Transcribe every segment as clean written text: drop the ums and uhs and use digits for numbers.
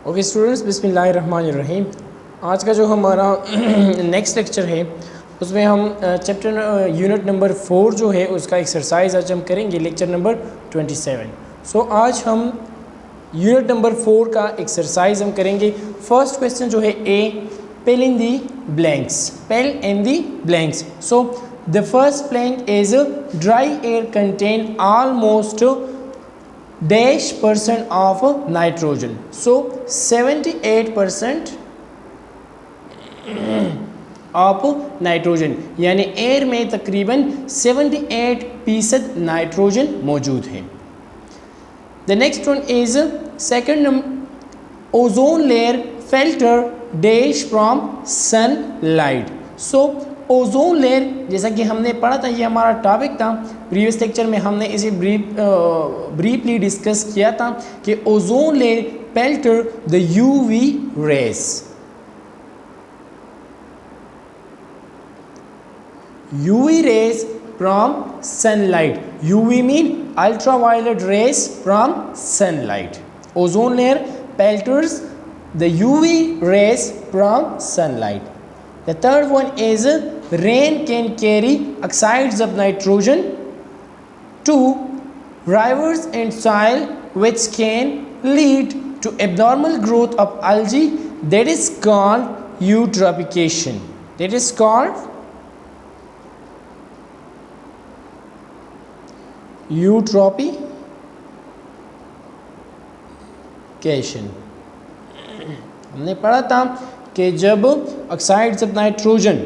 Okay students, बिस्मिल्लाहिर्रहमानिर्रहीम। आज का जो हमारा नेक्स्ट लेक्चर है उसमें हम चैप्टर यूनिट नंबर 4 जो है उसका एक्सरसाइज आज हम करेंगे, लेक्चर नंबर 27। आज हम यूनिट नंबर 4 का एक्सरसाइज हम करेंगे। फर्स्ट क्वेश्चन जो है ए, fill in the blanks, fill in the blanks. So the first blank is dry air contain almost -% of nitrogen. So 78% of nitrogen, यानी एयर में तकरीबन 78% नाइट्रोजन मौजूद है। The next one is second, ozone layer filter dash from sunlight. So ozone layer, जैसा कि हमने पढ़ा था, ये हमारा टॉपिक था प्रीवियस लेक्चर में, हमने इसे ब्रीफली डिस्कस किया था कि ozone layer filter the UV rays. UV rays from sunlight. UV mean ultraviolet rays from sunlight. Ozone layer filters the UV rays from sunlight. The third one is rain can carry oxides of nitrogen to rivers and soil, which can lead to abnormal growth of algae. That is called eutrophication. That is called eutrophication. हमने पढ़ा था कि जब oxides of nitrogen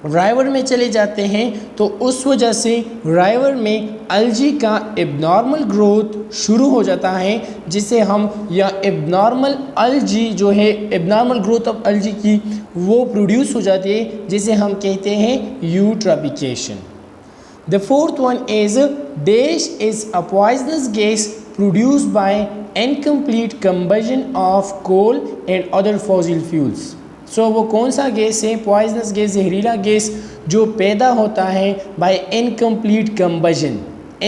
राइवर में चले जाते हैं तो उस वजह से राइवर में अलजी का एबनॉर्मल ग्रोथ शुरू हो जाता है, जिसे हम, या एबनॉर्मल अलजी जो है, एबनॉर्मल ग्रोथ ऑफ अलजी की वो प्रोड्यूस हो जाती है, जिसे हम कहते हैं eutrophication. The fourth one is dash is a poisonous gas produced by incomplete combustion of coal and other fossil fuels. So वो कौन सा गैस है? पॉइजनस गैस, जहरीला गैस जो पैदा होता है by incomplete combustion,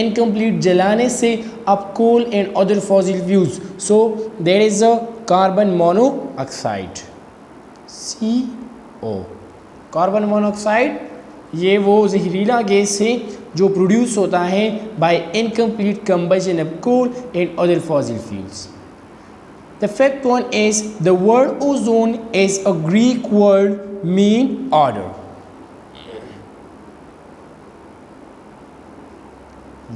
incomplete जलाने से of coal and other fossil fuels. So there is a carbon monoxide, CO, carbon monoxide. ये वो जहरीला गैस है जो प्रोड्यूस होता है by incomplete combustion of coal and other fossil fuels. The fifth one is the word ozone is a Greek word mean order.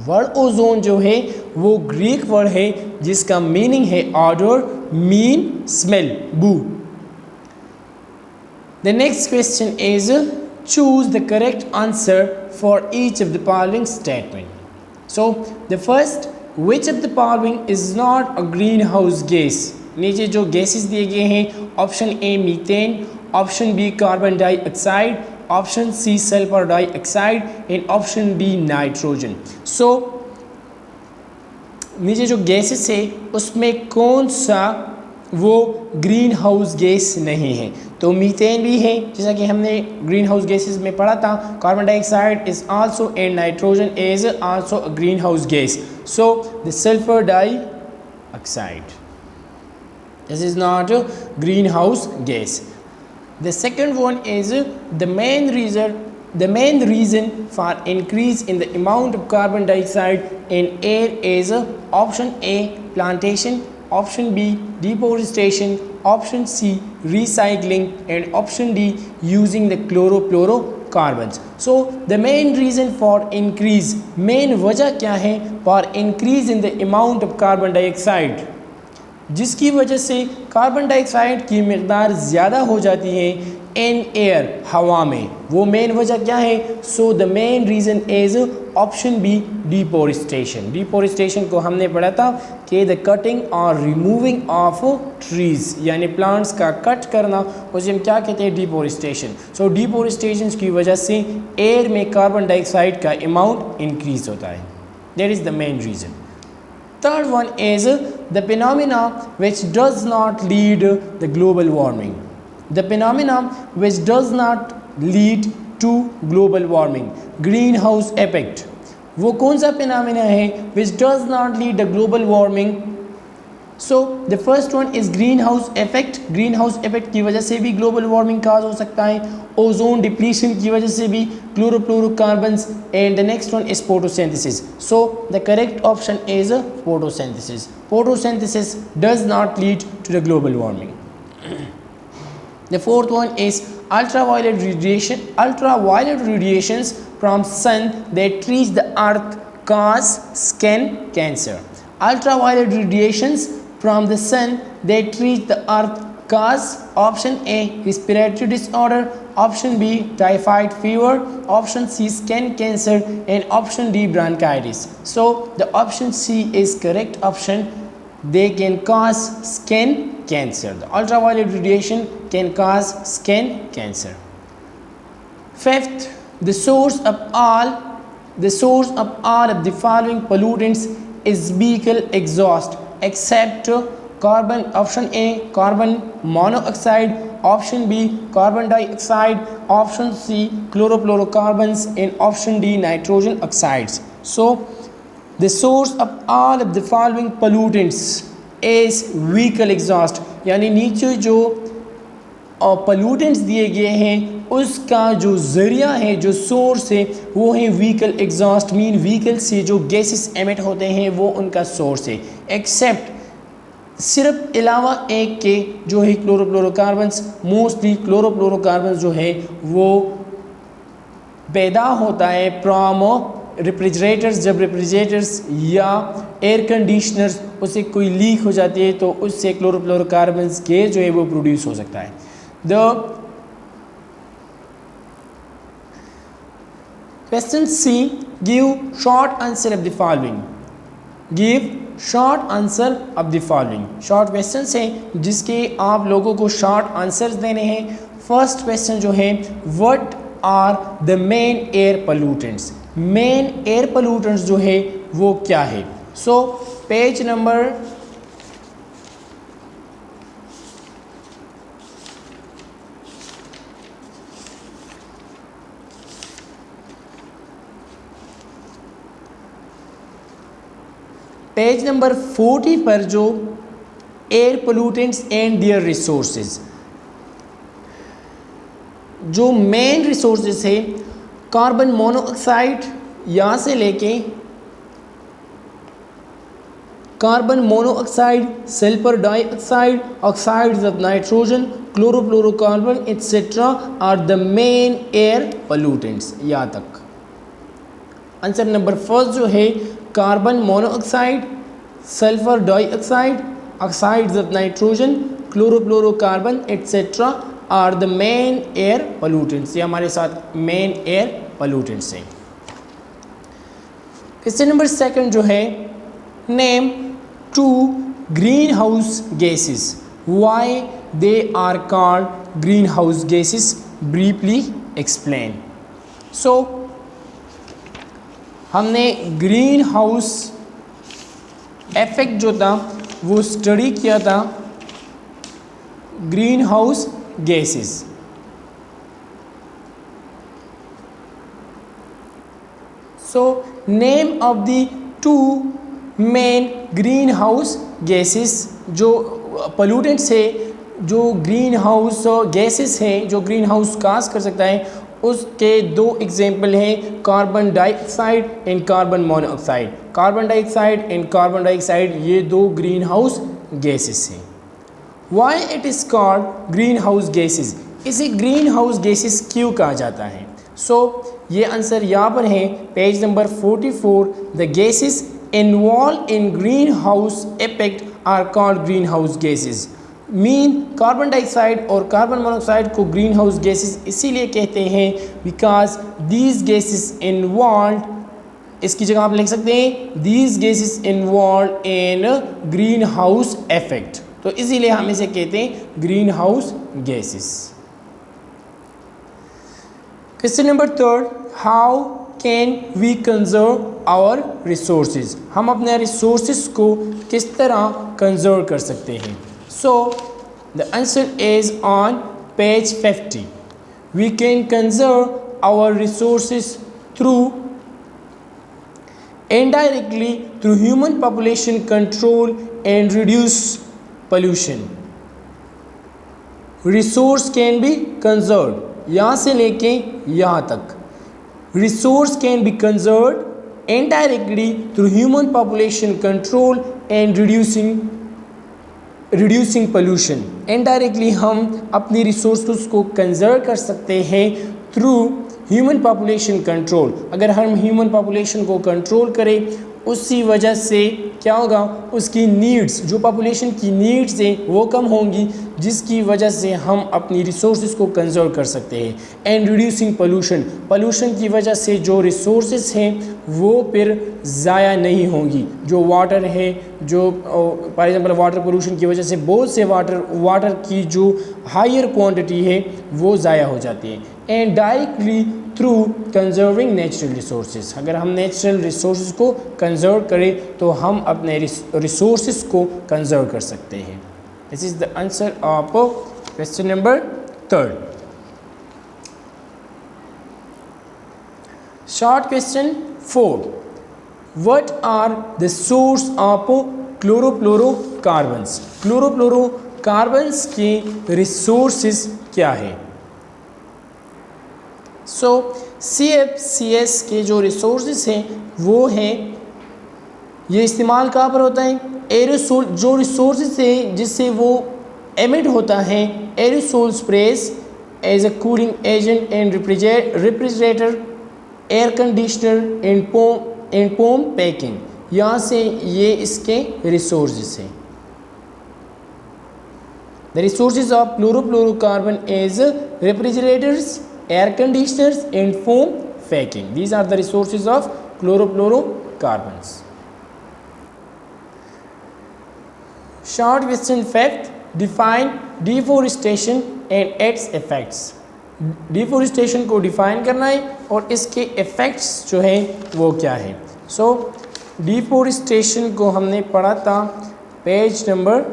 Word ozone जो है वो ग्रीक वर्ड है जिसका मीनिंग है ऑर्डर, मीन, स्मेल, बू। The next question is choose the correct answer for each of the following statement. So the first, which of the following is not a greenhouse gas? नीचे जो gases दिए गए हैं, option A methane, option B carbon dioxide, option C sulphur dioxide and option D nitrogen. So नीचे जो gases है उसमें कौन सा वो ग्रीन हाउस गैस नहीं है? तो मीथेन भी है, जैसा कि हमने ग्रीन हाउस गैसेस में पढ़ा था। Carbon dioxide is also and nitrogen is also a green house gas. So the sulphur dioxide, this is not a green house gas. The second one is the main reason for increase in the amount of carbon dioxide in air is option A plantation, option B deforestation, option C recycling and option D using the chlorofluorocarbons. So the main reason for increase, main वजह क्या है for increase in the amount of carbon dioxide, जिसकी वजह से carbon dioxide की मिकदार ज़्यादा हो जाती है इन एयर, हवा में, वो मेन वजह क्या है? So the main reason is option B deforestation. Deforestation को हमने पढ़ा था कि द कटिंग और रिमूविंग ऑफ ट्रीज़, यानी प्लांट्स का कट करना, उसे हम क्या कहते हैं? डिफॉरेस्टेशन। सो डिफॉरेस्टेशन की वजह से एयर में कार्बन डाइऑक्साइड का अमाउंट इंक्रीज होता है। That is the main reason. Third one is the phenomena which does not lead the global warming. The phenomena which does not lead to global warming, greenhouse effect. वो कौन सा phenomena है which does not lead the global warming? So the first one is green house effect. Green house effect की वजह से भी global warming काज हो सकता है. ओजोन डिप्लीशन की वजह से भी chlorofluorocarbons. And the next one is photosynthesis. So the correct option is photosynthesis. Photosynthesis does not lead to the global warming. The fourth one is ultraviolet radiation. Ultraviolet radiations from sun that reach the earth cause skin cancer. Ultraviolet radiations from the sun that reach the earth cause option A respiratory disorder, option B typhoid fever, option C skin cancer, and option D bronchitis. So the option C is correct option. They can cause skin cancer. The ultraviolet radiation can cause skin cancer. Fifth, the source of all of the following pollutants is vehicle exhaust except carbon. Option A carbon monoxide, option B carbon dioxide, option C chlorofluorocarbons, and option D nitrogen oxides. So the source of all of the following pollutants is vehicle exhaust. यानी नीचे जो pollutants दिए गए हैं उसका जो ज़रिया है, जो सोर्स है, वो है व्हीकल एग्जॉस्ट. मीन व्हीकल से जो गैसेस एमिट होते हैं वो उनका सोर्स है. एक्सेप्ट सिर्फ अलावा एक के जो है क्लोरोफ्लोरोकार्बन्स. मोस्टली क्लोरोफ्लोरोकार्बन्स जो है वो पैदा होता है फ्रॉम रेफ्रिजरेटर्स. जब रेफ्रिजरेटर्स या एयर कंडीशनर्स उसे कोई लीक हो जाती है तो उससे क्लोरोफ्लोरोकार्बन्स गैस जो है वो प्रोड्यूस हो सकता है. The question C give short answer of the following. Give short answer of the following. Short question है जिसके आप लोगों को शॉर्ट आंसर्स देने हैं. फर्स्ट क्वेश्चन जो है what are the main air pollutants. Main air pollutants जो है वो क्या है. So page number page number 40 पर जो air pollutants and their resources, जो मेन रिसोर्सेज है कार्बन मोनोऑक्साइड यहाँ से लेके carbon monoxide, sulphur dioxide, oxides of nitrogen, chlorofluorocarbon etcetera are the main air pollutants. यहाँ तक आंसर नंबर फर्स्ट जो है carbon monoxide, sulphur dioxide, oxides of nitrogen, chlorofluorocarbon etcetera are the main air pollutants. ये हमारे साथ main air pollutants हैं. Question number second जो है name two green house gases. Why they are called green house gases, briefly explain. So हमने green house effect जो था वो स्टडी किया था. Green house gases. So name of the two main green house gases. जो pollutants है, जो green house gases है, जो ग्रीन हाउस काज कर सकता है, उसके दो एग्जाम्पल हैं carbon dioxide and carbon monoxide. Carbon dioxide and carbon dioxide ये दो ग्रीन हाउस गैसेस हैं. Y it is called green house gases. इसे ग्रीन हाउस गैसेस क्यों कहा जाता है. सो ये आंसर यहाँ पर है page number 44. The gases involved in green house effect are called green house gases. Mean carbon dioxide और कार्बन मोनोऑक्साइड को ग्रीन हाउस गैसेस इसीलिए कहते हैं बिकॉज दीज गैसेस इन्वॉल्व, इसकी जगह आप लिख सकते हैं these gases involved in green house effect. तो इसीलिए हम इसे कहते हैं green house gases. Question number third, how can we conserve our resources. हम अपने रिसोर्सेज को किस तरह कंजर्व कर सकते हैं. So the answer is on page 50. We can conserve our resources through indirectly through human population control and reduce pollution. Resource can be conserved. यहाँ से लेके यहाँ तक resource can be conserved indirectly through human population control and reducing pollution. indirectly हम अपनी resources को conserve कर सकते हैं through ह्यूमन पॉपुलेशन कंट्रोल. अगर हम ह्यूमन पॉपुलेशन को कंट्रोल करें उसी वजह से क्या होगा, उसकी नीड्स, जो पॉपुलेशन की नीड्स हैं वो कम होंगी, जिसकी वजह से हम अपनी रिसोर्सेज को कंजर्व कर सकते हैं. एंड रिड्यूसिंग पोल्यूशन, पोल्यूशन की वजह से जो रिसोर्सेज हैं वो फिर ज़ाया नहीं होंगी. जो वाटर है, जो फॉर एग्जांपल वाटर पोल्यूशन की वजह से बहुत से वाटर की जो हायर क्वांटिटी है वो ज़ाया हो जाती है. And directly through conserving natural resources, अगर हम नेचुरल रिसोर्सेज को कंजर्व करें तो हम अपने रिसोर्सेज को कंजर्व कर सकते हैं. This is the answer of question number 3. Short question 4. What are the source of chlorofluorocarbons? Chlorofluorocarbons के रिसोर्सेज क्या है? सो CFCs के जो रिसोर्सेज हैं वो हैं, ये इस्तेमाल कहाँ पर होता है? एरोसोल, जो रिसोर्सेज है जिससे वो एमिट होता है, aerosol sprays as a cooling agent and refrigerator, air conditioner and foam packing. यहाँ से ये इसके रिसोर्सेज हैं. The resources of chlorofluorocarbon is refrigerators, air conditioners and foam packing. These are the resources of chlorofluorocarbons. Short question fact. Define deforestation and its effects. Deforestation को define करना है और इसके effects जो है वो क्या है. So deforestation को हमने पढ़ा था पेज नंबर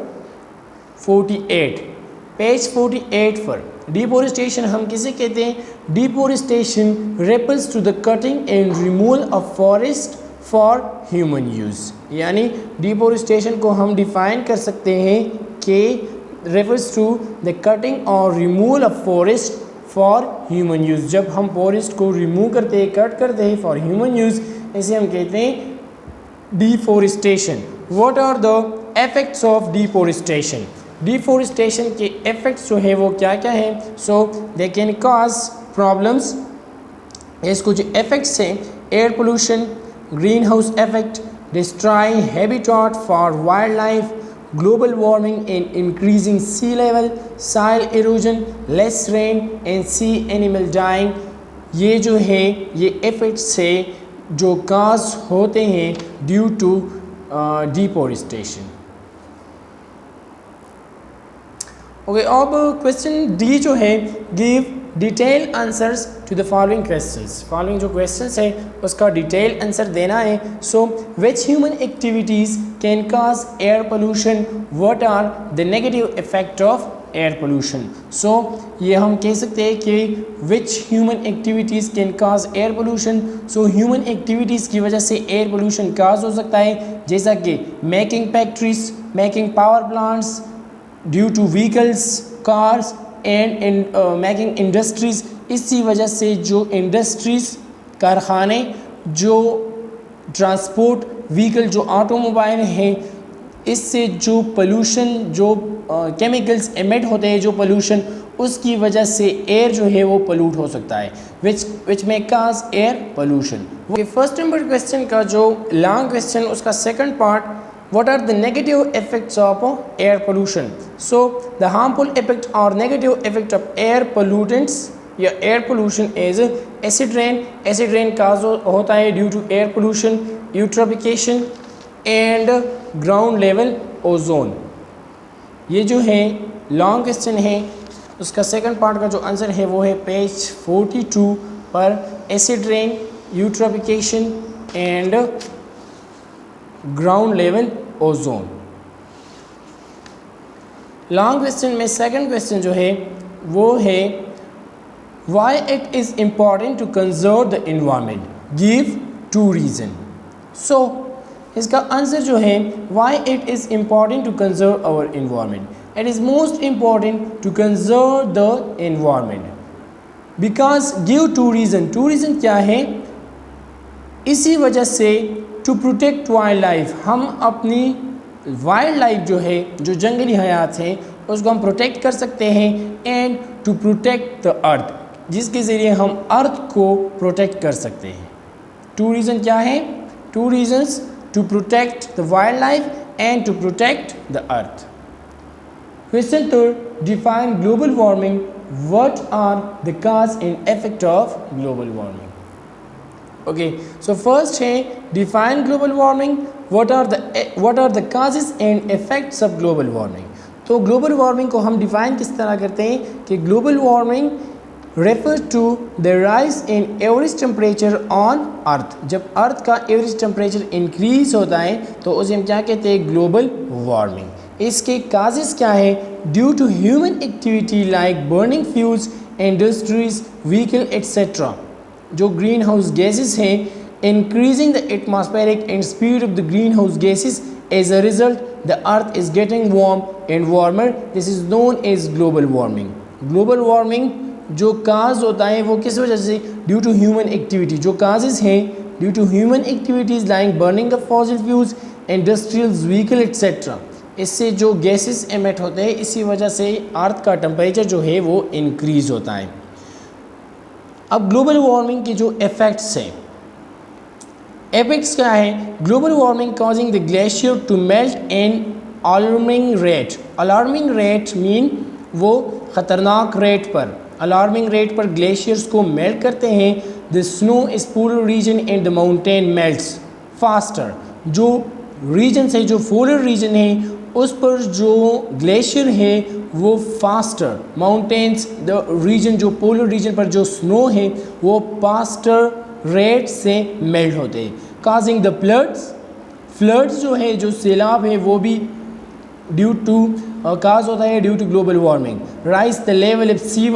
48. पेज 48 पर डिफोरेस्टेशन हम किसे कहते हैं? Deforestation refers to the cutting and removal of forest for human use. यानी डिफोरेस्टेशन को हम डिफाइन कर सकते हैं कि रेफर्स टू द कटिंग और removal of forest for human use. जब हम फॉरेस्ट को रिमूव करते हैं, कट करते हैं फॉर ह्यूमन यूज़, इसे हम कहते हैं deforestation. What are the effects of deforestation? Deforestation के इफ़ेक्ट्स जो है वो क्या क्या हैं? So they can cause problems. इसको जो इफ़ेक्ट्स हैं, air pollution, green house effect, destroying habitat for wild life, global warming and increasing sea level, soil erosion, less rain and sea animal dying. ये जो है ये इफ़ेक्ट्स है जो cause होते हैं ड्यू टू डिफोरेस्टेशन. ओके, अब क्वेश्चन डी जो है, give detail answers to the following questions. Following जो क्वेश्चंस है उसका डिटेल आंसर देना है. So which human activities can cause air pollution? What are the negative effect of air pollution? So ये हम कह सकते हैं कि which human activities can cause air pollution. So human activities की वजह से एयर पोल्यूशन कॉज हो सकता है, जैसा कि making factories, making power plants, due two vehicles, cars and making industries. इसी वजह से जो इंडस्ट्रीज़, कारखाने, जो ट्रांसपोर्ट व्हीकल, जो ऑटोमोबाइल हैं, इससे जो पोल्यूशन, जो केमिकल्स एमिट होते हैं, जो पोल्यूशन, उसकी वजह से एयर जो है वो पोल्यूट हो सकता है, विच में cause air pollution. First number question का जो लॉन्ग क्वेश्चन, उसका second part, what are the negative effects of air pollution? So the harmful effect or negative effect of air pollutants या air pollution is acid rain. acid rain cause होता है due to air pollution, eutrophication and ground level ozone. ये जो है long question है, उसका second part का जो आंसर है वो है पेज 42 पर. acid rain, eutrophication and ground level ozone. Long question में सेकंड क्वेश्चन जो है वो है why it is important to conserve the environment? Give 2 reason. So इसका आंसर जो है why it is important to conserve our environment. It is most important to conserve the environment because give two reason क्या है, इसी वजह से to protect wild life, हम अपनी वाइल्ड लाइफ जो है, जो जंगली हयात है, उसको हम प्रोटेक्ट कर सकते हैं. And to protect the earth, जिसके ज़रिए हम अर्थ को प्रोटेक्ट कर सकते हैं. टू रीज़न क्या है? Two reasons to protect the wild life and to protect the earth. Question 3, define global warming. What are the cause and effect of global warming? Okay, so first है define global warming. What are the causes and effects of global warming. तो global warming को हम define किस तरह करते हैं कि global warming refer to the rise in average temperature on earth. जब अर्थ का एवरेज टेम्परेचर इंक्रीज होता है तो उसे हम क्या कहते हैं? Global warming. इसके काजेस क्या है? Due to human activity like burning fuels, industries, vehicle etcetera. जो ग्रीन हाउस गैसेस हैं, increasing the atmospheric and speed of the green house gases, as a result the earth is getting warm and warmer. This is known as global warming. Global warming जो cause होता है वो किस वजह से? Due to human activity. जो causes हैं due to human activities like burning of fossil fuels, industrials, vehicle etcetera. इससे जो गैसेस एमिट होते हैं, इसी वजह से अर्थ का टेम्परेचर जो है वो इंक्रीज होता है. अब ग्लोबल वार्मिंग के जो इफ़ेक्ट्स हैं, इफेक्ट्स क्या है? Global warming causing the glacier to melt in alarming rate. Alarming rate mean वो ख़तरनाक रेट पर, अलार्मिंग रेट पर ग्लेशियर्स को मेल्ट करते हैं. The snow is polar region and the mountain melts faster. जो रीजन है, जो पोलर रीजन है, उस पर जो ग्लेशियर है वो फास्टर, माउंटेन्स द रीजन, जो पोलर रीजन पर जो स्नो है वो फास्टर रेट से मेल्ट होते हैं. काजिंग द फ्लड्स जो है, जो सैलाब है, वो भी ड्यू टू काज होता है due to global warming. Rise the level of sea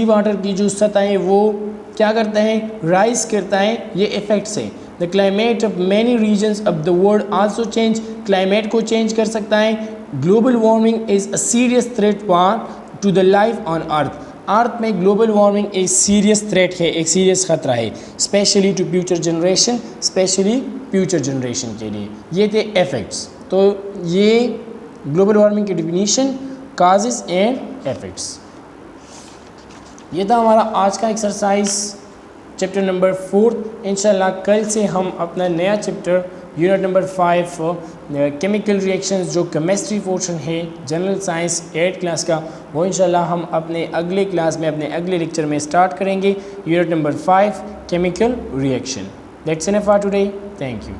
water की जो सतह है वो क्या करता है? राइज करता है. ये इफेक्ट्स है. The climate of many regions of the world also change. Climate को चेंज कर सकता है. Global warming is a serious threat to the life on earth. Earth में ग्लोबल वार्मिंग एक सीरियस थ्रेट है, एक सीरियस ख़तरा है, स्पेशली टू फ्यूचर जनरेशन के लिए. ये थे इफेक्ट्स. तो ये ग्लोबल वार्मिंग की डिफिनीशन, काजेस एंड इफेक्ट्स. ये था हमारा आज का एक्सरसाइज चैप्टर नंबर 4. इंशाल्लाह कल से हम अपना नया chapter unit number 5 chemical reactions, जो केमिस्ट्री पोर्शन है जनरल साइंस 8 क्लास का, वो इंशाल्लाह हम अपने अगले क्लास में, अपने अगले लेक्चर में स्टार्ट करेंगे. Unit number 5 chemical reaction. That's enough for today. Thank you.